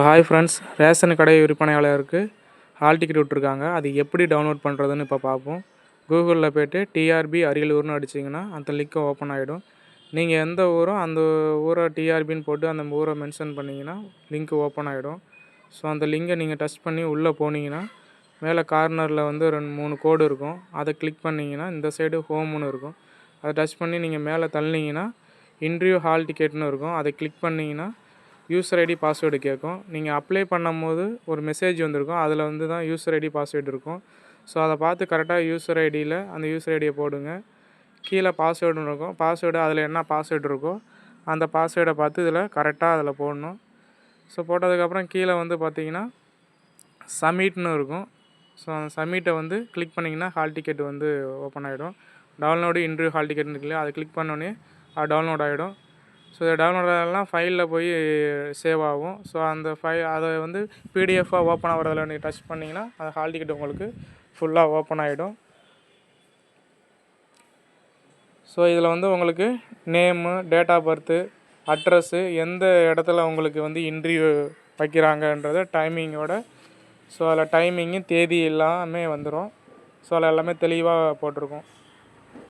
Hi friends, ration கடை விற்பனையாளருக்கு hall ticket விட்ருக்காங்க. அது எப்படி டவுன்லோட் பண்ணுறதுன்னு இப்போ பார்ப்போம். கூகுளில் போய்ட்டு டிஆர்பி அரியலூர்னு அடிச்சிங்கன்னா அந்த லிங்க் ஓப்பன் ஆகிடும். நீங்கள் எந்த ஊரோ அந்த ஊரை டிஆர்பின்னு போட்டு அந்த ஊரை மென்ஷன் பண்ணிங்கன்னா லிங்க் ஓப்பன் ஆகிடும். ஸோ அந்த லிங்கை நீங்கள் டச் பண்ணி உள்ளே போனீங்கன்னா மேலே கார்னரில் வந்து 2-3 கோடு இருக்கும். அதை கிளிக் பண்ணிங்கன்னா இந்த சைடு ஹோம்னு இருக்கும். அதை டச் பண்ணி நீங்கள் மேலே தள்ளினீங்கன்னா இன்டர்வியூ ஹால் டிக்கெட்னு இருக்கும். அதை கிளிக் பண்ணிங்கன்னா யூசர் ஐடி பாஸ்வேர்டு கேட்கும். நீங்கள் அப்ளை பண்ணும்போது ஒரு மெசேஜ் வந்திருக்கும். அதில் வந்து தான் யூசர் ஐடி பாஸ்வேர்டு இருக்கும். ஸோ அதை பார்த்து கரெக்டாக யூசர் ஐடியில் அந்த யூசர் ஐடியை போடுங்க. கீழே பாஸ்வேர்டுன்னு இருக்கும். பாஸ்வேர்டு அதில் என்ன பாஸ்வேர்டு இருக்கோ அந்த பாஸ்வேர்டை பார்த்து இதில் கரெக்டாக அதில் போடணும். ஸோ போட்டதுக்கப்புறம் கீழே வந்து பார்த்தீங்கன்னா சப்மிட்னு இருக்கும். ஸோ அந்த சப்மிட்டை வந்து கிளிக் பண்ணிங்கன்னா ஹால் டிக்கெட் வந்து ஓப்பன் ஆகிடும். டவுன்லோடு இன்டர்வியூ ஹால் டிக்கெட்னு இருக்குல்லையா, அதை கிளிக் பண்ணோடனே அது டவுன்லோட் ஆகிடும். ஸோ இதை டவுன்லோட் ஆகலாம் ஃபைலில் போய் சேவ் ஆகும். ஸோ அந்த அதை வந்து பிடிஎஃபாக ஓப்பன் ஆகிறதுல நீங்கள் டச் பண்ணிங்கன்னா அந்த ஹால் டிக்கெட் உங்களுக்கு ஃபுல்லாக ஓப்பன் ஆகிடும். ஸோ இதில் வந்து உங்களுக்கு name, date of birth, address, எந்த இடத்துல உங்களுக்கு வந்து இன்டர்வியூ வைக்கிறாங்கன்றத டைமிங்கோட, ஸோ அதில் டைமிங்கு தேதி எல்லாமே வந்துடும். ஸோ அதில் எல்லாமே தெளிவாக போட்டிருக்கும்.